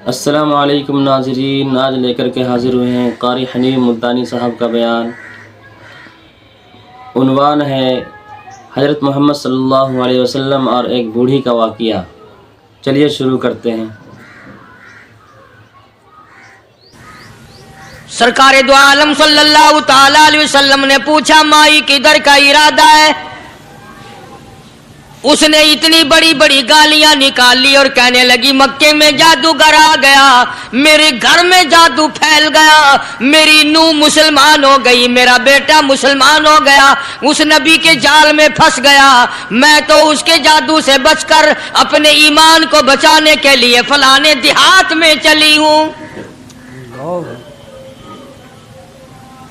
السلام علیکم ناظرین، آج لے کر کے حاضر ہوئے ہیں قاری حنیف ملتانی صاحب کا بیان۔ عنوان ہے حضرت محمد صلی اللہ علیہ وسلم اور ایک بوڑھی کا واقعہ۔ چلیے شروع کرتے ہیں۔ سرکار دو عالم صلی اللہ تعالی علیہ وسلم نے پوچھا مائی کدھر کا ارادہ ہے؟ اس نے اتنی بڑی بڑی گالیاں نکال لی اور کہنے لگی مکے میں جادوگر آ گیا، میرے گھر میں جادو پھیل گیا، میری نوح مسلمان ہو گئی، میرا بیٹا مسلمان ہو گیا، اس نبی کے جال میں پھنس گیا، میں تو اس کے جادو سے بچ کر اپنے ایمان کو بچانے کے لیے فلانے دیہات میں چلی ہوں۔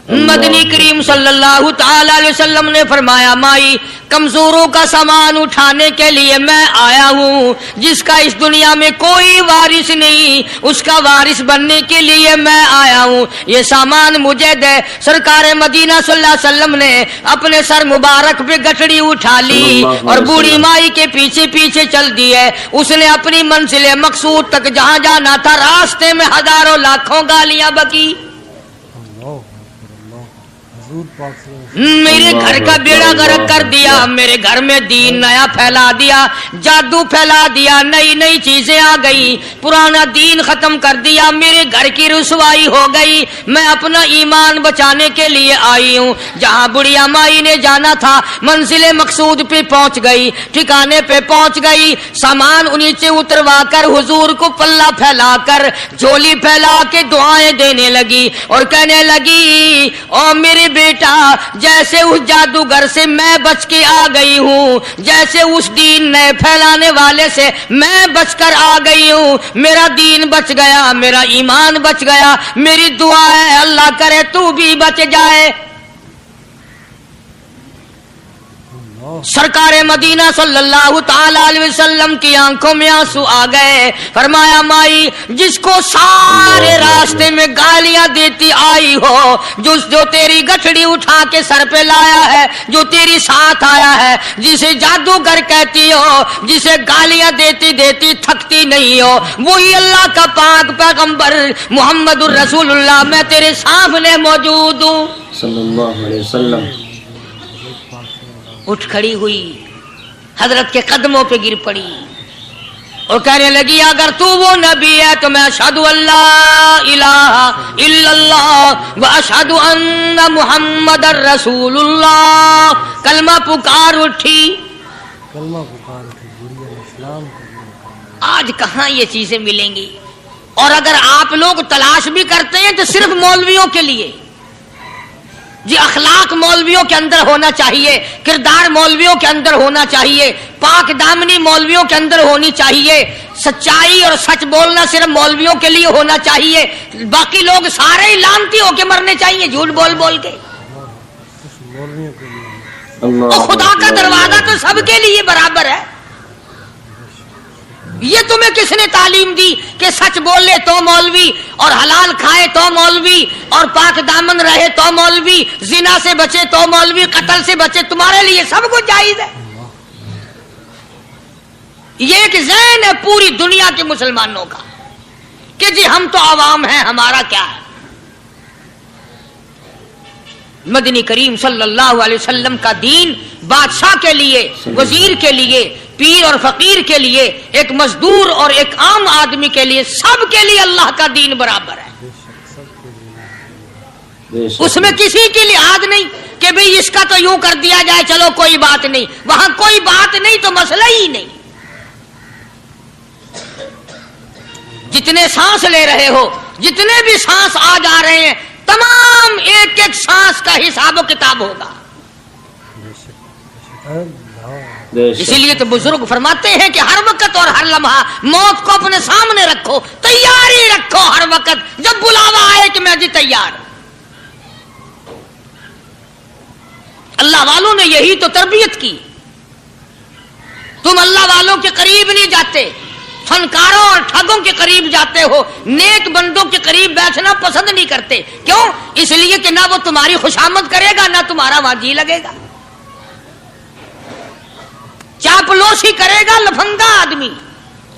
مدنی کریم صلی اللہ تعالی علیہ وسلم نے فرمایا مائی کمزوروں کا سامان اٹھانے کے لیے میں آیا ہوں، جس کا اس دنیا میں کوئی وارث نہیں اس کا وارث بننے کے لیے میں آیا ہوں، یہ سامان مجھے دے۔ سرکار مدینہ صلی اللہ علیہ وسلم نے اپنے سر مبارک پہ گٹڑی اٹھا لی اور بوڑھی مائی کے پیچھے پیچھے چل دیے۔ اس نے اپنی منزل مقصود تک جہاں جانا تھا راستے میں ہزاروں لاکھوں گالیاں بکی۔ میرے گھر کا بیڑا غرق کر دیا، میرے گھر میں دین نیا پھیلا دیا، جادو پھیلا دیا، نئی نئی چیزیں آ گئی، پرانا دین ختم کر دیا، میرے گھر کی رسوائی ہو گئی، میں اپنا ایمان بچانے کے لیے آئی ہوں۔ جہاں بڑھیا مائی نے جانا تھا منزل مقصود پہ پہنچ گئی، ٹھکانے پہ پہنچ گئی، سامان نیچے اتروا کر حضور کو پلہ پھیلا کر جھولی پھیلا کے دعائیں دینے لگی اور کہنے لگی او میرے بیٹا، جیسے اس جادوگر سے میں بچ کے آ گئی ہوں، جیسے اس دین نئے پھیلانے والے سے میں بچ کر آ گئی ہوں، میرا دین بچ گیا، میرا ایمان بچ گیا، میری دعا ہے اللہ کرے تو بھی بچ جائے۔ سرکار مدینہ صلی اللہ تعالی علیہ وسلم کی آنکھوں میں آنسو آ گئے۔ فرمایا مائی جس کو سارے راستے میں گالیاں دیتی آئی ہو، جو تیری گٹھڑی اٹھا کے سر پہ لایا ہے، جو تیری ساتھ آیا ہے، جسے جادوگر کہتی ہو، جسے گالیاں دیتی دیتی تھکتی نہیں ہو، وہی اللہ کا پاک پیغمبر محمد الرسول اللہ، میں تیرے سامنے موجود ہوں صلی اللہ علیہ وسلم۔ اٹھ کھڑی ہوئی، حضرت کے قدموں پہ گر پڑی اور کہنے لگی اگر تو وہ نبی ہے تو میں اشہد اللہ الہ الا اللہ و اشہد ان محمد رسول اللہ۔ کلمہ پکار اٹھی، آج کہاں یہ چیزیں ملیں گی؟ اور اگر آپ لوگ تلاش بھی کرتے ہیں تو صرف مولویوں کے لیے، جی اخلاق مولویوں کے اندر ہونا چاہیے، کردار مولویوں کے اندر ہونا چاہیے، پاک دامنی مولویوں کے اندر ہونی چاہیے، سچائی اور سچ بولنا صرف مولویوں کے لیے ہونا چاہیے، باقی لوگ سارے ہی لانتی ہو کے مرنے چاہیے جھوٹ بول بول کے۔ اور خدا کا دروازہ تو سب کے لیے برابر ہے۔ یہ تمہیں کس نے تعلیم دی کہ سچ بولے تو مولوی، اور حلال کھائے تو مولوی، اور پاک دامن رہے تو مولوی، زنا سے بچے تو مولوی، قتل سے بچے، تمہارے لیے سب کچھ جائز ہے۔ یہ ایک ذہن ہے پوری دنیا کے مسلمانوں کا کہ جی ہم تو عوام ہیں، ہمارا کیا ہے۔ مدنی کریم صلی اللہ علیہ وسلم کا دین بادشاہ کے لیے، وزیر کے لیے، پیر اور فقیر کے لیے، ایک مزدور اور ایک عام آدمی کے لیے، سب کے لیے اللہ کا دین برابر ہے۔ اس میں کسی کی لحاظ نہیں کہ بھئی اس کا تو یوں کر دیا جائے چلو کوئی بات نہیں، وہاں کوئی بات نہیں تو مسئلہ ہی نہیں۔ جتنے سانس لے رہے ہو، جتنے بھی سانس آ جا رہے ہیں، تمام ایک ایک سانس کا حساب و کتاب ہوگا۔ اسی لیے تو بزرگ فرماتے ہیں کہ ہر وقت اور ہر لمحہ موت کو اپنے سامنے رکھو، تیاری رکھو ہر وقت، جب بلاوا آئے کہ میں جی تیار۔ اللہ والوں نے یہی تو تربیت کی۔ تم اللہ والوں کے قریب نہیں جاتے، فنکاروں اور ٹھگوں کے قریب جاتے ہو، نیک بندوں کے قریب بیٹھنا پسند نہیں کرتے۔ کیوں؟ اس لیے کہ نہ وہ تمہاری خوشامد کرے گا، نہ تمہارا وہاں جی لگے گا۔ چاپلوسی کرے گا لفنگا آدمی،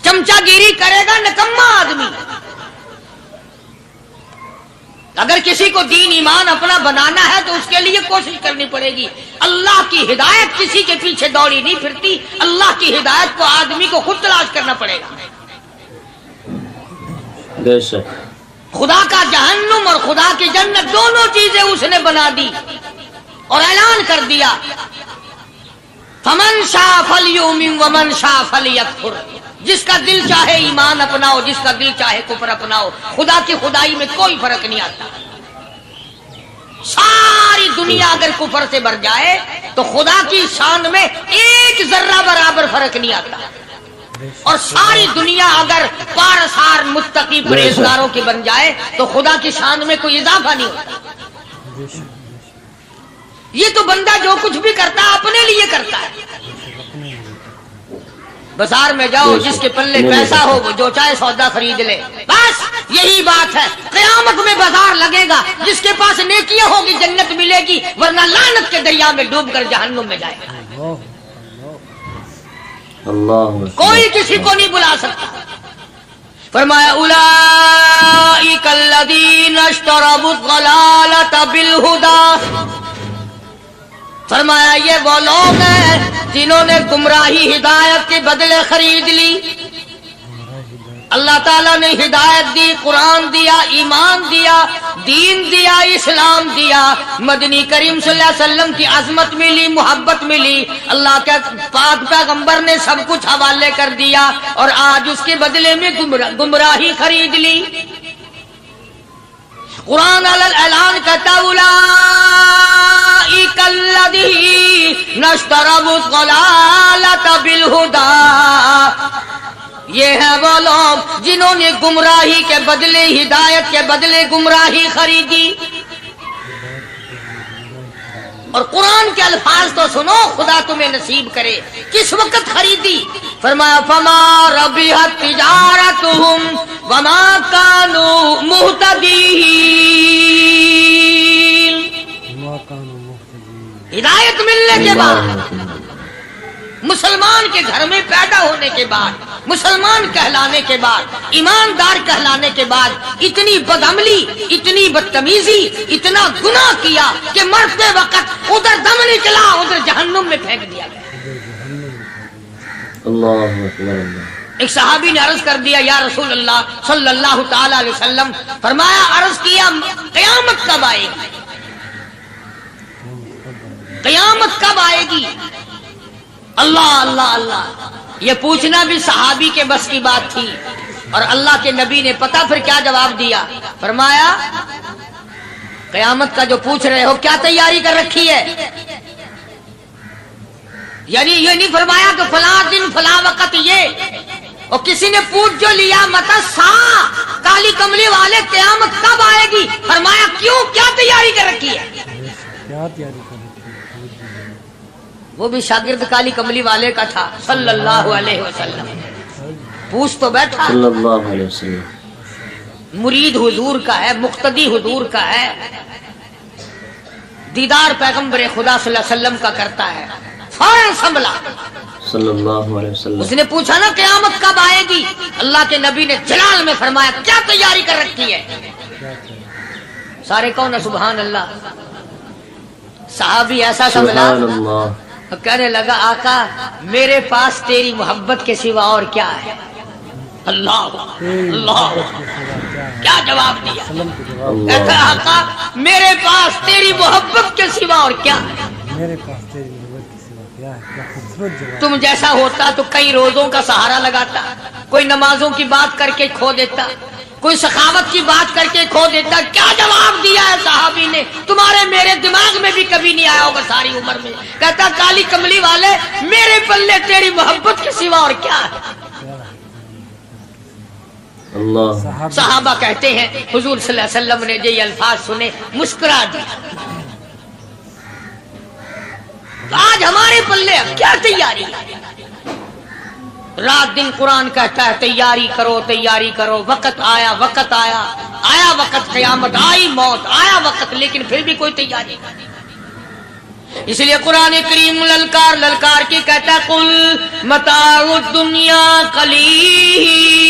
چمچا گیری کرے گا نکما آدمی، اگر کسی کو دین ایمان اپنا بنانا ہے تو اس کے لیے کوشش کرنی پڑے گی. اللہ کی ہدایت کسی کے پیچھے دوڑی نہیں پھرتی, اللہ کی ہدایت کو آدمی کو خود تلاش کرنا پڑے گا. بے شک. خدا کا جہنم اور خدا کی جنت دونوں چیزیں اس نے بنا دی اور اعلان کر دیا فمن شاء فلیؤمن ومن شاء فلیکفر. جس کا دل چاہے ایمان اپناؤ, جس کا دل چاہے کفر اپناؤ. خدا کی خدائی میں کوئی فرق نہیں آتا. ساری دنیا اگر کفر سے بھر جائے تو خدا کی شان میں ایک ذرہ برابر فرق نہیں آتا, اور ساری دنیا اگر پارسار متقی پرہیزگاروں کی بن جائے تو خدا کی شان میں کوئی اضافہ نہیں ہوتا. یہ تو بندہ جو کچھ بھی کرتا ہے اپنے لیے کرتا ہے. بازار میں جاؤ, جس کے پلے پیسہ ہو وہ جو چاہے سودا خرید لے, بس یہی بات ہے. قیامت میں بازار لگے گا, جس کے پاس نیکیاں ہوگی جنت ملے گی, ورنہ لعنت کے دریا میں ڈوب کر جہنم میں جائے گا. اللہ کوئی کسی کو نہیں بلا سکتا. فرمایا اولئک الذین اشتروا الضلالۃ بالہدی. فرمایا یہ وہ لوگ ہیں جنہوں نے گمراہی ہدایت کے بدلے خرید لی. اللہ تعالیٰ نے ہدایت دی, قرآن دیا, ایمان دیا, دین دیا, اسلام دیا, مدنی کریم صلی اللہ علیہ وسلم کی عظمت ملی, محبت ملی, اللہ کے پاک پیغمبر نے سب کچھ حوالے کر دیا, اور آج اس کے بدلے میں گمراہی خرید لی. قرآن اعلان کرتا اولئک الذین اشتروا الضلالۃ بالہدی. یہ ہے وہ لوگ جنہوں نے گمراہی کے بدلے ہدایت کے بدلے گمراہی خریدی. اور قرآن کے الفاظ تو سنو, خدا تمہیں نصیب کرے. کس وقت خریدی؟ فرمایا فما ربحت تجارتهم وما كانوا مهتدين. ہدایت ملنے کے بعد, مسلمان کے گھر میں پیدا ہونے کے بعد, مسلمان کہلانے کے بعد, ایماندار کہلانے کے بعد, اتنی بدعملی, اتنی بدتمیزی, اتنا گناہ کیا کہ مرتے وقت ادھر دم نکلا, ادھر جہنم میں پھینک دیا گیا. اللہ اکبر. ایک صحابی نے عرض کر دیا یا رسول اللہ صلی اللہ تعالی علیہ وسلم. فرمایا, عرض کیا قیامت کب آئے گی, قیامت کب آئے گی؟ اللہ اللہ اللہ. یہ پوچھنا بھی صحابی کے بس کی بات تھی, اور اللہ کے نبی نے پتہ پھر کیا جواب دیا. فرمایا قیامت کا جو پوچھ رہے ہو کیا تیاری کر رکھی ہے؟ یعنی یہ نہیں فرمایا کہ فلاں دن فلاں وقت یہ, اور کسی نے پوچھ جو لیا متا سا کالی کملی والے قیامت کب آئے گی؟ فرمایا کیوں, کیا تیاری کر رکھی ہے؟ کیا تیاری کر رکھی ہے؟ وہ بھی شاگرد کالی کملی والے کا تھا صلی اللہ علیہ وسلم. پوچھ تو بیٹھا, صلی اللہ علیہ وسلم. مرید حضور کا ہے, مقتدی حضور کا ہے, دیدار پیغمبر خدا صلی اللہ علیہ وسلم کا کرتا ہے. فوراً سنبھلا, صلی اللہ علیہ وسلم. اس نے پوچھا نا قیامت کب آئے گی؟ اللہ کے نبی نے جلال میں فرمایا کیا تیاری کر رکھی ہے؟ سارے کون سبحان اللہ. صحابی ایسا سنبھلا, سبحان اللہ. کہنے لگا آقا میرے پاس تیری محبت کے سوا اور کیا ہے؟ اللہ اللہ, کیا جواب دیا؟ کہتا آقا میرے پاس تیری محبت کے سوا اور کیا ہے؟ میرے پاس تیری محبت کے سوا کیا ہے؟ کیا خوبصورت جواب. تم جیسا ہوتا تو کئی روزوں کا سہارا لگاتا, کوئی نمازوں کی بات کر کے کھو دیتا, کوئی سخاوت کی بات کر کے کھو دیتا. کیا جواب دیا ہے صحابی نے؟ تمہارے میرے دماغ میں بھی کبھی نہیں آیا ہوگا ساری عمر میں. کہتا کالی کملی والے میرے پلے تیری محبت کے سوا اور کیا ہے؟ اللہ. صحابہ کہتے ہیں حضور صلی اللہ علیہ وسلم نے جو یہ الفاظ سنے مسکرا دیا. آج ہمارے پلے کیا تیاری ہے؟ رات دن قرآن کہتا ہے تیاری کرو تیاری کرو, وقت آیا وقت آیا, آیا وقت, قیامت آئی, موت آیا وقت, لیکن پھر بھی کوئی تیاری نہیں. اس لیے قرآن کریم للکار للکار کی کہتا ہے قل متاع الدنیا قلیل.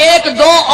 1-2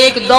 1-2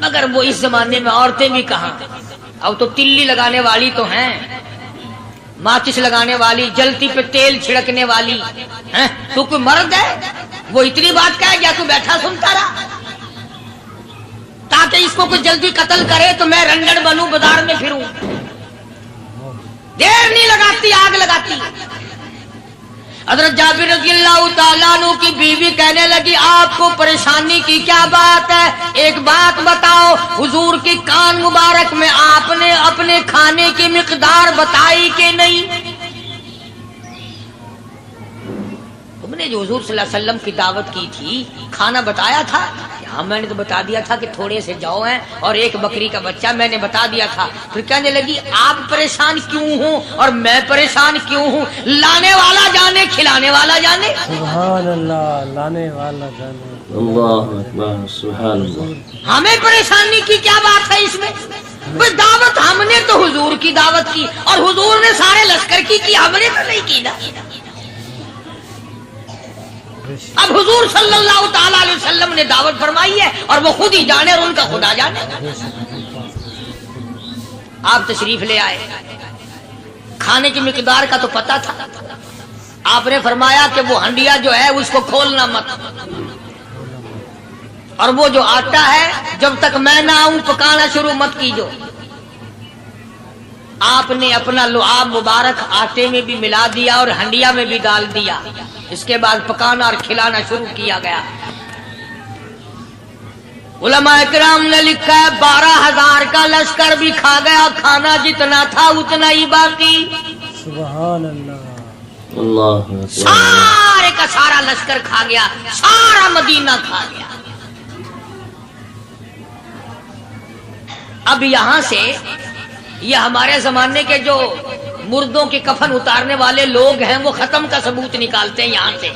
مگر وہ اس زمانے میں عورتیں بھی کہاں، اب تو تلی لگانے والی تو ہیں، ماچس لگانے والی، جلتی پہ تیل چھڑکنے والی ہیں؟ تو کوئی مرد ہے وہ اتنی بات کہے گیا، تو بیٹھا سنتا رہا تاکہ اس کو کوئی جلدی قتل کرے تو میں رنڈڑ بنوں، بازار میں پھروں، دیر نہیں لگاتی آگ لگاتی۔ حضرت جابر رضی اللہ تعالیٰ عنہ کی بیوی کہنے لگی آپ کو پریشانی کی کیا بات ہے، ایک بات بتاؤ، حضور کی کان مبارک میں آپ نے اپنے کھانے کی مقدار بتائی کہ نہیں؟ تم نے جو حضور صلی اللہ علیہ وسلم کی دعوت کی تھی کھانا بتایا تھا؟ ہاں میں نے تو بتا دیا تھا کہ تھوڑے سے جو ہیں اور ایک بکری کا بچہ، میں نے بتا دیا تھا۔ پھر کہنے لگی آپ پریشان کیوں ہوں اور میں پریشان کیوں ہوں؟ لانے والا جانے کھلانے والا جانے۔ سبحان اللہ، لانے والا جانے۔ اللہ اکبر، سبحان اللہ۔ ہمیں پریشانی کی کیا بات ہے اس میں؟ بس دعوت ہم نے تو حضور کی دعوت کی اور حضور نے سارے لشکر کی، ہم نے تو نہیں کی نا۔ اب حضور صلی اللہ تعالی علیہ وسلم نے دعوت فرمائی ہے اور وہ خود ہی جانے اور ان کا خدا جانے۔ آپ تشریف لے آئے، کھانے کی مقدار کا تو پتا تھا، آپ نے فرمایا کہ وہ ہنڈیا جو ہے اس کو کھولنا مت، اور وہ جو آٹا ہے جب تک میں نہ آؤں پکانا شروع مت کیجو۔ آپ نے اپنا لعاب مبارک آٹے میں بھی ملا دیا اور ہنڈیا میں بھی ڈال دیا، اس کے بعد پکانا اور کھلانا شروع کیا گیا۔ علماء کرام نے لکھا ہے 12,000 کا لشکر بھی کھا گیا، کھانا جتنا تھا اتنا ہی باقی۔ سبحان اللہ، اللہ اکبر۔ سارے کا سارا لشکر کھا گیا، سارا مدینہ کھا گیا۔ اب یہاں سے یہ ہمارے زمانے کے جو مردوں کے کفن اتارنے والے لوگ ہیں وہ ختم کا ثبوت نکالتے ہیں یہاں سے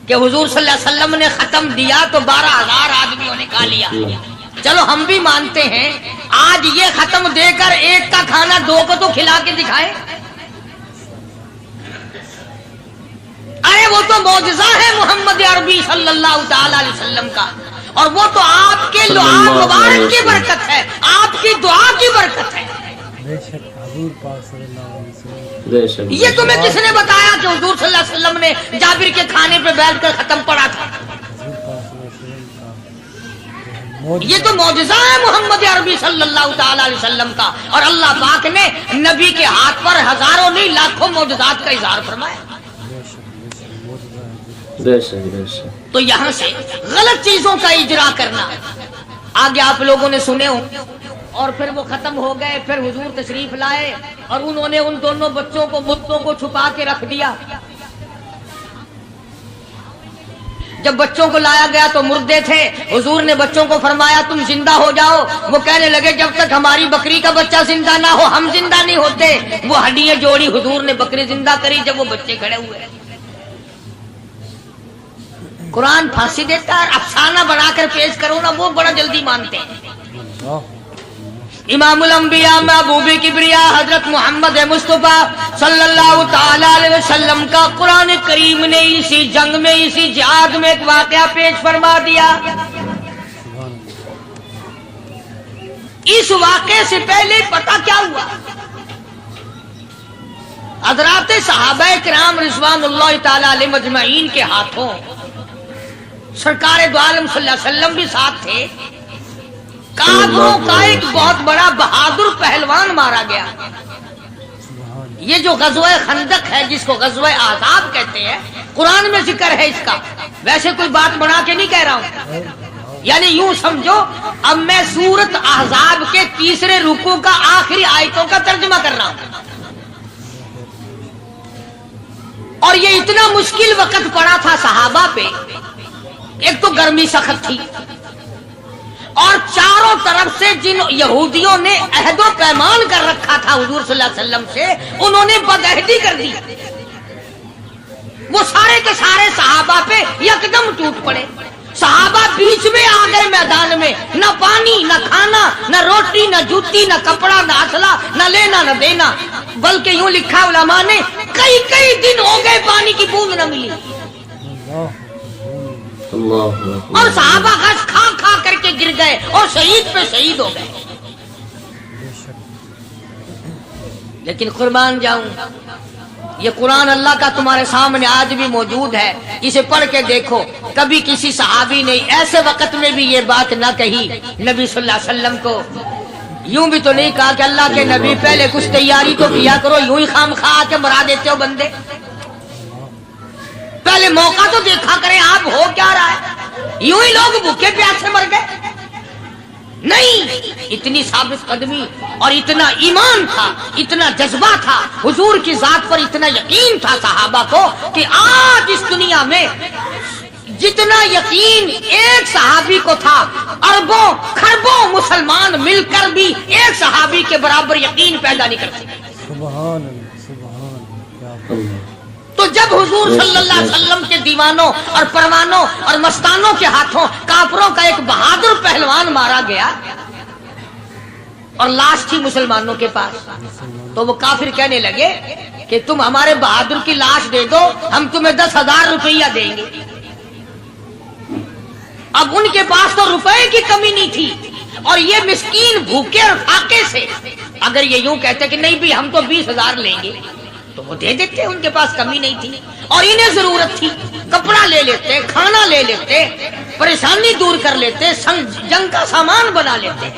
کہ حضور صلی اللہ علیہ وسلم نے ختم دیا تو 12,000 آدمیوں نے کھا لیا۔ چلو ہم بھی مانتے ہیں، آج یہ ختم دے کر ایک کا کھانا دو کو تو کھلا کے دکھائے۔ ارے وہ تو معجزہ ہے محمد عربی صلی اللہ تعالی علیہ وسلم کا، اور وہ تو آپ کے لعاب مبارک کی برکت ہے، آپ کی دعا کی برکت ہے۔ بے شک حضور پاک صلی اللہ علیہ وسلم۔ بے شک۔ یہ تمہیں کس نے بتایا کہ حضور صلی اللہ علیہ وسلم نے جابر کے کھانے پہ بیٹھ کر ختم پڑا تھا؟ حضور پاک صلی اللہ علیہ وسلم کا یہ تو معجزہ ہے محمد عربی صلی اللہ تعالی علیہ وسلم کا، اور اللہ پاک نے نبی کے ہاتھ پر ہزاروں نہیں لاکھوں معجزات کا اظہار فرمایا۔ بے شک معجزہ ہے۔ بے شک بے شک۔ تو یہاں سے غلط چیزوں کا اجرا کرنا، آگے آپ لوگوں نے سنے ہوں، اور پھر وہ ختم ہو گئے، پھر حضور تشریف لائے اور انہوں نے ان دونوں بچوں کو مردوں کو چھپا کے رکھ دیا۔ جب بچوں کو لایا گیا تو مردے تھے، حضور نے بچوں کو فرمایا تم زندہ ہو جاؤ، وہ کہنے لگے جب تک ہماری بکری کا بچہ زندہ نہ ہو ہم زندہ نہیں ہوتے۔ وہ ہڈیاں جوڑی، حضور نے بکری زندہ کری جب وہ بچے کھڑے ہوئے۔ قرآن پھانسی دیتا ہے، افسانہ بنا کر پیش کرو نا وہ بڑا جلدی مانتے ہیں۔ امام الانبیاء محبوب کبریاء حضرت محمد مصطفیٰ صلی اللہ تعالی علیہ وسلم کا قرآن کریم نے اسی جنگ میں، اسی جہاد میں ایک واقعہ پیش فرما دیا۔ اس واقعے سے پہلے پتہ کیا ہوا؟ حضرات صحابہ کرام رضوان اللہ تعالی علیہ مجمعین کے ہاتھوں سرکار دو عالم صلی اللہ علیہ وسلم بھی ساتھ تھے، کافروں کا ایک بہت بڑا بہادر پہلوان مارا گیا۔ یہ جو غزوہ خندق ہے جس کو غزوہ احزاب کہتے ہیں، قرآن میں ذکر ہے اس کا، ویسے کوئی بات بنا کے نہیں کہہ رہا ہوں، یعنی یوں سمجھو اب میں سورت احزاب کے تیسرے رکوع کا آخری آیتوں کا ترجمہ کر رہا ہوں۔ اور یہ اتنا مشکل وقت پڑا تھا صحابہ پہ، ایک تو گرمی سخت تھی، اور چاروں طرف سے جن یہودیوں نے عہد و پیمان کر رکھا تھا حضور صلی اللہ علیہ وسلم سے، انہوں نے بدعہدی کر دی۔ وہ سارے کے سارے صحابہ پہ یکدم ٹوٹ پڑے۔ صحابہ بیچ میں آ گئے میدان میں، نہ پانی نہ کھانا نہ روٹی نہ جوتی نہ کپڑا نہ اسلحہ نہ لینا نہ دینا، بلکہ یوں لکھا علماء نے کئی دن ہو گئے پانی کی بوند نہ ملی، اور صحابہ غش کھا کھا کر کے گر گئے اور شہید پہ شہید ہو گئے. لیکن قربان جاؤں یہ قرآن اللہ کا تمہارے سامنے آج بھی موجود ہے, اسے پڑھ کے دیکھو. کبھی کسی صحابی نے ایسے وقت میں بھی یہ بات نہ کہی نبی صلی اللہ علیہ وسلم کو, یوں بھی تو نہیں کہا کہ اللہ کے نبی پہلے کچھ تیاری تو کیا کرو, یوں ہی خام خواہ کے مرا دیتے ہو بندے, پہلے موقع تو دیکھا کریں آپ ہو کیا رہا ہے, یوں ہی لوگ بھوکے پیاسے مر گئے. نہیں, اتنی ثابت قدمی اور اتنا ایمان تھا, اتنا جذبہ تھا, حضور کی ذات پر اتنا یقین تھا صحابہ کو کہ آج اس دنیا میں جتنا یقین ایک صحابی کو تھا اربوں خربوں مسلمان مل کر بھی ایک صحابی کے برابر یقین پیدا نہیں کر سکتے. سبحان اللہ, سبحان اللہ, کیا تو جب حضور صلی اللہ علیہ وسلم کے دیوانوں اور پروانوں اور مستانوں کے ہاتھوں کافروں کا ایک بہادر پہلوان مارا گیا اور لاش تھی مسلمانوں کے پاس, تو وہ کافر کہنے لگے کہ تم ہمارے بہادر کی لاش دے دو, ہم تمہیں 10,000 روپیہ دیں گے. اب ان کے پاس تو روپے کی کمی نہیں تھی, اور یہ مسکین بھوکے اور فاقے سے اگر یہ یوں کہتے کہ نہیں بھی ہم تو 20,000 لیں گے تو وہ دے دیتے, ان کے پاس کمی نہیں تھی. اور انہیں ضرورت تھی, کپڑا لے لیتے, کھانا لے لیتے, پریشانی دور کر لیتے, جنگ کا سامان بنا لیتے.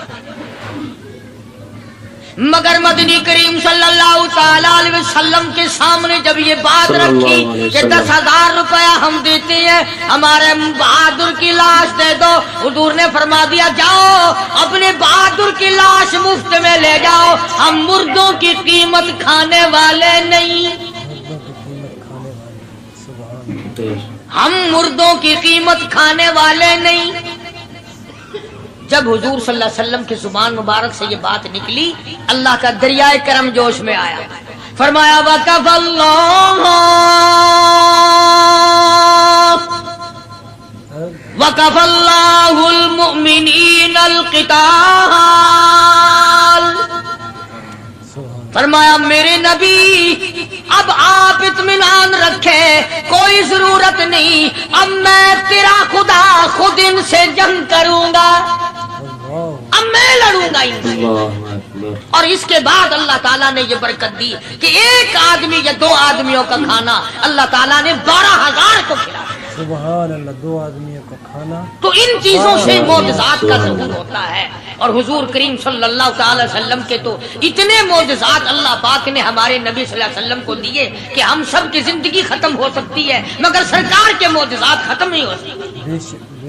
مگر مدنی کریم صلی اللہ تعالی علیہ وسلم کے سامنے جب یہ بات رکھی کہ 10,000 روپیہ ہم دیتے ہیں, ہمارے بہادر کی لاش دے دو, حضور نے فرما دیا جاؤ اپنے بہادر کی لاش مفت میں لے جاؤ, ہم مردوں کی قیمت کھانے والے نہیں, ہم مردوں کی قیمت کھانے والے نہیں. جب حضور صلی اللہ علیہ وسلم کی زبان مبارک سے یہ بات نکلی, اللہ کا دریائے کرم جوش میں آیا, فرمایا وَكَفَى اللَّهُ الْمُؤْمِنِينَ الْقِتَالَ, فرمایا میرے نبی اب آپ اطمینان رکھے, کوئی ضرورت نہیں, اب میں تیرا خدا خود ان سے جنگ کروں گا, اب میں لڑوں گا ان سے. اور اس کے بعد اللہ تعالیٰ نے یہ برکت دی کہ ایک آدمی یا 2 آدمیوں کا کھانا اللہ تعالیٰ نے 12,000 کو کھلایا. سبحان اللہ, 2 آدمیوں کا کھانا. تو ان چیزوں سے معجزات کا ظہور ہوتا ہے. اور حضور کریم صلی اللہ تعالی وسلم کے تو اتنے معجزات اللہ پاک نے ہمارے نبی صلی اللہ علیہ وسلم کو دیے کہ ہم سب کی زندگی ختم ہو سکتی ہے مگر سرکار کے معجزات ختم نہیں ہو سکتی. بے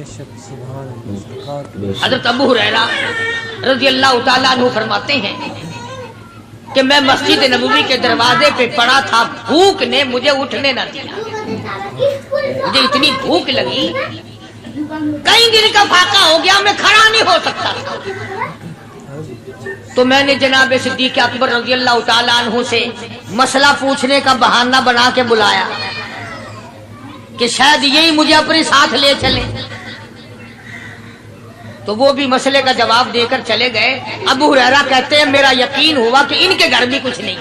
شک سبحان اللہ. حضرت ابو ہریرہ رضی اللہ تعالیٰ عنہ فرماتے ہیں کہ میں مسجد نبوی کے دروازے پہ پڑا تھا, بھوک نے مجھے اٹھنے نہ دیا, مجھے اتنی بھوک لگی, کئی دن کا فاقہ ہو گیا, میں کھڑا نہیں ہو سکتا تھا. تو میں نے جناب صدیق اکبر رضی اللہ تعالیٰ عنہ سے مسئلہ پوچھنے کا بہانہ بنا کے بلایا کہ شاید یہی مجھے اپنے ساتھ لے چلے. تو وہ بھی مسئلے کا جواب دے کر چلے گئے. ابو ہریرہ کہتے ہیں میرا یقین ہوا کہ ان کے گھر بھی کچھ نہیں.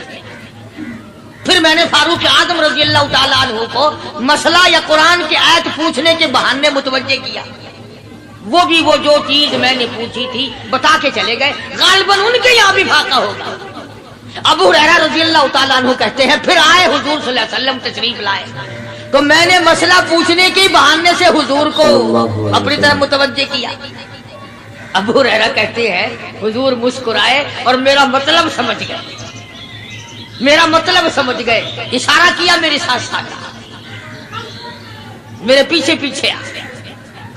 پھر میں نے فاروق اعظم رضی اللہ تعالیٰ عنہ کو مسئلہ یا قرآن کی آیت پوچھنے کے بہانے متوجہ کیا, وہ بھی وہ جو چیز میں نے پوچھی تھی بتا کے چلے گئے. غالباً ان کے یہاں بھی فاقہ ہوگا. ابو ہریرہ رضی اللہ تعالیٰ عنہ کہتے ہیں پھر آئے حضور صلی اللہ علیہ وسلم تشریف لائے, تو میں نے مسئلہ پوچھنے کے بہانے سے حضور کو اپنی طرف متوجہ کیا. ابو ہریرہ کہتے ہیں حضور مسکرائے اور میرا مطلب سمجھ گئے, میرا مطلب سمجھ گئے, اشارہ کیا میرے ساتھ ساتھ, میرے پیچھے پیچھے آ.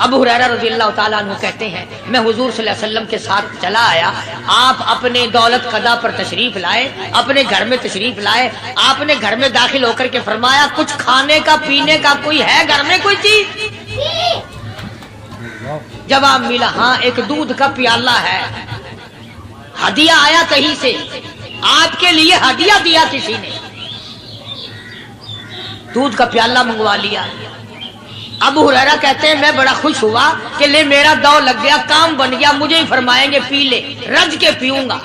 ابو ہریرہ رضی اللہ تعالیٰ عنہ کہتے ہیں میں حضور صلی اللہ علیہ وسلم کے ساتھ چلا آیا, آپ اپنے دولت قضا پر تشریف لائے, اپنے گھر میں تشریف لائے, آپ نے گھر میں داخل ہو کر کے فرمایا کچھ کھانے کا پینے کا کوئی ہے گھر میں کوئی چیز؟ جواب ملا ہاں ایک دودھ کا پیالہ ہے, ہدیہ آیا کہیں سے, آپ کے لیے ہدیہ دیا کسی نے, دودھ کا پیالہ منگوا لیا. ابو ہریرہ کہتے ہیں میں بڑا خوش ہوا کہ لے میرا دو لگ گیا, کام بن گیا, مجھے ہی فرمائیں گے پی لے, رج کے پیوں گا.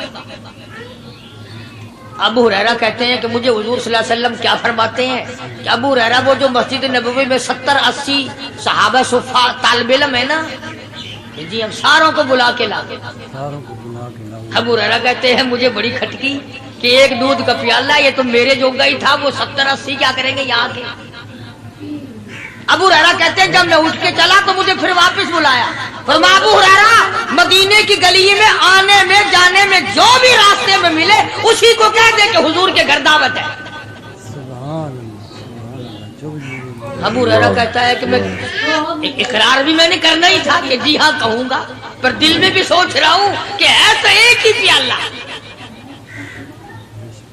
ابو ہریرہ کہتے ہیں کہ مجھے حضور صلی اللہ علیہ وسلم کیا فرماتے ہیں کہ ابو ہریرہ وہ جو مسجد نبوی میں 70-80 صحابہ صفا طالب علم ہے نا, کہ جی ہم ساروں کو بلا کے لا گئے. ساروں کو بلا کے لاؤ. ابو ہریرہ کہتے ہیں مجھے بڑی کھٹکی کہ ایک دودھ کا پیالہ یہ تو میرے جوگا ہی تھا, وہ 70-80 کیا کریں گے یہاں کے. ابو ہریرہ کہتے ہیں جب میں اٹھ کے چلا تو مجھے پھر واپس بلایا. فرمایا ابو ہریرہ مدینے کی گلی میں آنے میں جانے میں جو بھی راستے میں ملے اسی کو کہہ دے کہ حضور کے گھر دعوت ہے. سبحان اللہ, جو بھی میرے ابو ہریرہ کہتا ہے کہ میں اقرار بھی میں نے کرنا ہی تھا کہ جی ہاں کہوں گا, پر دل میں بھی سوچ رہا ہوں کہ ہے تو ایک ہی پیالہ.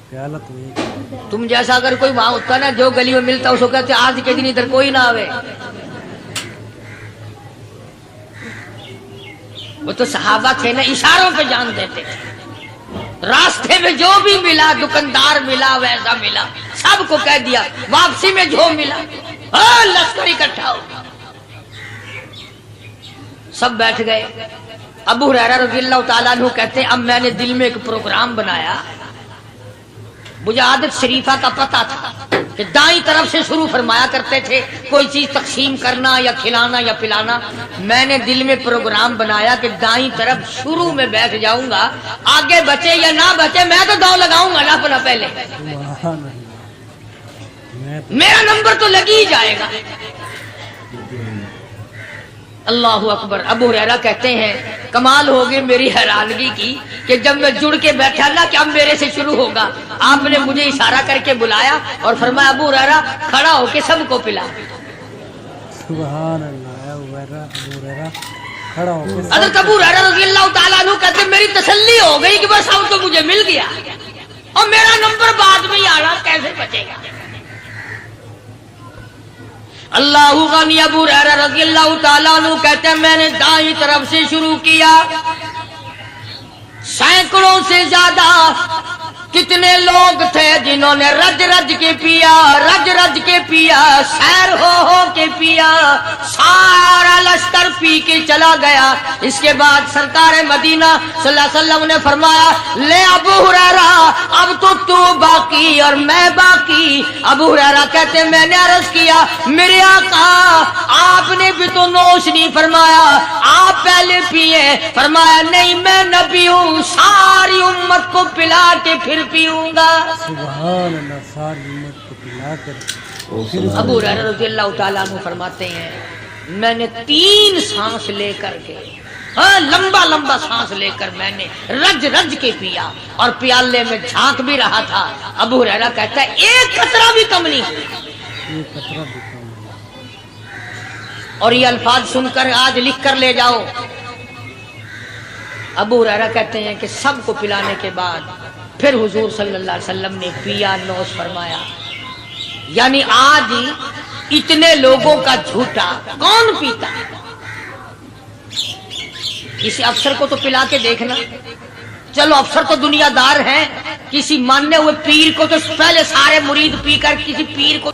پیالہ تو ایک ہے. تم جیسا اگر کوئی وہاں ہوتا نا جو گلی میں ملتا اس کو کہتے آج کے دن ادھر کوئی نہ آوے. وہ تو صحابہ تھے نا, اشاروں پہ جان دیتے تھے. راستے میں جو بھی ملا, دکاندار ملا ویسا ملا, سب کو کہہ دیا. واپسی میں جو ملا لشکر اکٹھا ہو, سب بیٹھ گئے. ابو ہریرہ رضی اللہ تعالیٰ عنہ کہتے ہیں اب میں نے دل میں ایک پروگرام بنایا. مجھے عادت شریفہ کا پتہ تھا کہ دائیں طرف سے شروع فرمایا کرتے تھے کوئی چیز تقسیم کرنا یا کھلانا یا پلانا. میں نے دل میں پروگرام بنایا کہ دائیں طرف شروع میں بیٹھ جاؤں گا, آگے بچے یا نہ بچے میں تو دو لگاؤں گا نا اپنا پہلے, سبحان اللہ. میں تو میرا نمبر تو لگ ہی جائے گا. اللہ اکبر. ابو ہریرہ کہتے ہیں کمال ہوگی میری حیرانگی کی کہ جب میں جڑ کے بیٹھا نا کہ اب میرے سے شروع ہوگا, آپ نے مجھے اشارہ کر کے بلایا اور فرمایا ابو ہریرہ کھڑا ہو کے سب کو پلا. سبحان اللہ. ابو ہریرہ کھڑا ہو کے حضرت ابو ہریرہ رضی اللہ تعالیٰ عنہ کہتے میری تسلی ہو گئی کہ بس اب تو مجھے مل گیا اور میرا نمبر بعد میں ہی آ رہا, کیسے بچے گا. اللہ غنی. ابو ہریرہ رضی اللہ تعالیٰ عنہ کہتے ہیں میں نے دائیں طرف سے شروع کیا, سینکڑوں سے زیادہ کتنے لوگ تھے جنہوں نے رج رج کے پیا, رج رج کے پیا, سیر ہو کے پیا, سارا لشکر پی کے چلا گیا. اس کے بعد سرکار مدینہ صلی اللہ علیہ وسلم نے فرمایا لے ابو ہریرہ اب تو باقی اور میں باقی. ابو ہریرہ کہتے میں نے عرض کیا میرے آقا آپ نے بھی تو نوش نہیں فرمایا, آپ پہلے پیے. فرمایا نہیں میں نبی ہوں, ساری امت کو پلا کے پھر پیوں گا. سبحان اللہ. ساری امت کو پلا کر. ابو ہریرہ رضی اللہ تعالیٰ عنہ فرماتے ہیں میں نے 3 سانس لے کر کے, لمبا لمبا سانس لے کر میں نے رج رج کے پیا اور پیالے میں جھانک بھی رہا تھا. ابو ہریرہ کہتا ہے ایک قطرہ بھی کم نہیں. ایک قطرہ بھی کم نہیں. اور یہ الفاظ سن کر آج لکھ کر لے جاؤ. ابو ہریرہ کہتے ہیں کہ سب کو پلانے کے بعد پھر حضور صلی اللہ علیہ وسلم نے پیا, نوش فرمایا. یعنی آج اتنے لوگوں کا جھوٹا کون پیتا؟ کسی افسر کو تو پلا کے دیکھنا. چلو افسر تو دنیا دار ہیں, کسی ماننے ہوئے پیر کو تو پہلے سارے مرید پی کر کسی پیر کو